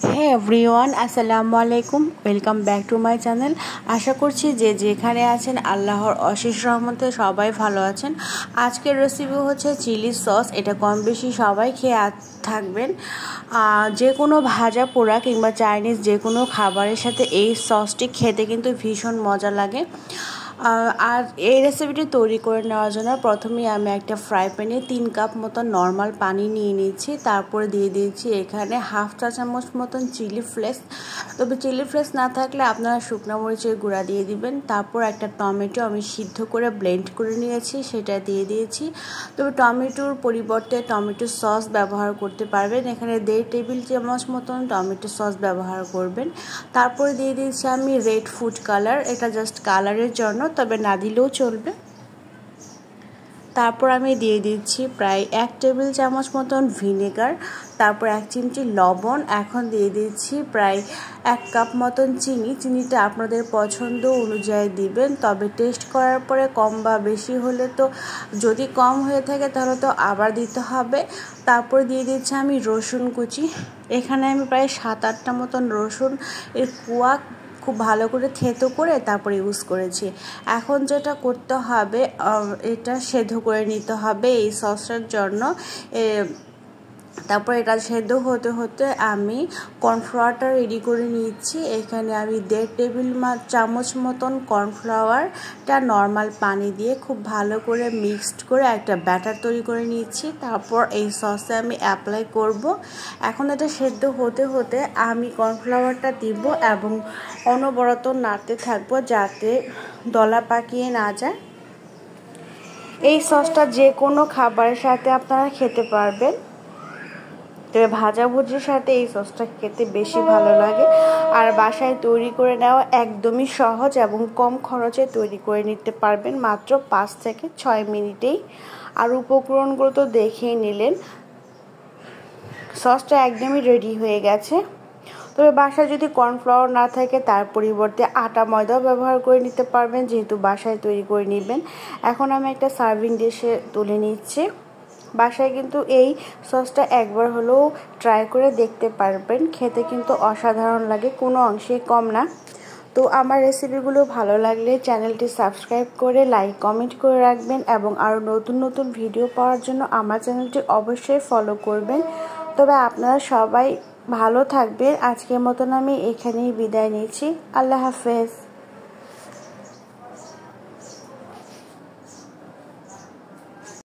হে everyone, আসসালামু আলাইকুম। Welcome back to my channel. আশা করছি যে যেখানে আছেন আল্লাহর অশেষ রহমতে সবাই ভালো আছেন। আজকের রেসিপি হচ্ছে চিলি সস। এটা কম বেশি সবাই খেয়ে থাকবেন। যে কোনো ভাজা পোড়া কিংবা চাইনিজ যে কোনো খাবারের সাথে এই সসটি খেতে কিন্তু ভীষণ মজা লাগে। আর এই রেসিপিটি তৈরি করে নেওয়ার জন্য প্রথমেই আমি একটা ফ্রাই প্যানে 3 কাপ মতো নর্মাল পানি নিয়ে নিয়েছি। তারপরে দিয়ে দিয়েছি এখানে হাফ চা চামচ মতন চিলি ফ্লেক্স। তবে চিলি ফ্লেক্স না থাকলে আপনারা শুকনো মরিচের গুঁড়া দিয়ে দিবেন। তারপর একটা টমেটো আমি সিদ্ধ করে ব্লেন্ড করে নিয়েছি, সেটা দিয়ে দিয়েছি। তবে টমেটোর পরিবর্তে টমেটো সস ব্যবহার করতে পারবেন। এখানে 1.5 টেবিল চামচ মতন টমেটো সস ব্যবহার করবেন। তারপরে দিয়ে দিয়েছি আমি রেড ফুড কালার, এটা জাস্ট কালারের জন্য, তবে না দিলেও চলবে। তারপর আমি দিয়ে দিচ্ছি প্রায় 1 টেবিল চামচ মতন ভিনেগার, তারপর 1 চিমটি লবণ। এখন দিয়ে দিচ্ছি প্রায় 1 কাপ মতন চিনি। চিনিটা আপনাদের পছন্দ অনুযায়ী দিবেন, তবে টেস্ট করার পরে কম বা বেশি হলে তো, যদি কম হয়ে থাকে তাহলে তো আবার দিতে হবে। তারপর দিয়ে দিচ্ছি আমি রসুন কুচি। এখানে আমি প্রায় 7-8টা মতন রসুন এর কোয়া খুব ভালো করে থেতো করে তারপর ইউজ করেছি। এখন যেটা করতে হবে, এটা সেদ্ধ করে নিতে হবে এই সসটার জন্য। তারপর এটা সেদ্ধ হতে হতে আমি কর্নফ্লাওয়ারটা রেডি করে নিচ্ছি। এখানে আমি 1.5 টেবিল চামচ মতন কর্নফ্লাওয়ারটা নর্মাল পানি দিয়ে খুব ভালো করে মিক্সড করে একটা ব্যাটার তৈরি করে নিচ্ছি। তারপর এই সসে আমি অ্যাপ্লাই করব। এখন এটা সেদ্ধ হতে হতে আমি কর্নফ্লাওয়ারটা দিব এবং অনবরত নাড়তে থাকবো যাতে দলা পাকিয়ে না যায়। এই সসটা যে কোনো খাবারের সাথে আপনারা খেতে পারবেন, তবে ভাজাভুজির সাথে এই সসটা খেতে বেশি ভালো লাগে। আর বাসায় তৈরি করে নেওয়া একদমই সহজ এবং কম খরচে তৈরি করে নিতে পারবেন মাত্র 5 থেকে 6 মিনিটেই। আর উপকরণগুলো তো দেখেই নিলেন। সসটা একদমই রেডি হয়ে গেছে। তবে বাসায় যদি কর্নফ্লাওয়ার না থাকে তার পরিবর্তে আটা ময়দাও ব্যবহার করে নিতে পারবেন, যেহেতু বাসায় তৈরি করে নেবেন। এখন আমি একটা সার্ভিং ডিশে তুলে নিচ্ছি। বাসায় কিন্তু এই সসটা একবার হলেও ট্রাই করে দেখতে পারবেন, খেতে কিন্তু অসাধারণ লাগে, কোনো অংশেই কম না। তো আমার রেসিপিগুলো ভালো লাগলে চ্যানেলটি সাবস্ক্রাইব করে লাইক কমেন্ট করে রাখবেন এবং আরও নতুন নতুন ভিডিও পাওয়ার জন্য আমার চ্যানেলটি অবশ্যই ফলো করবেন। তবে আপনারা সবাই ভালো থাকবেন। আজকের মতন আমি এখানেই বিদায় নিচ্ছি। আল্লাহ হাফেজ।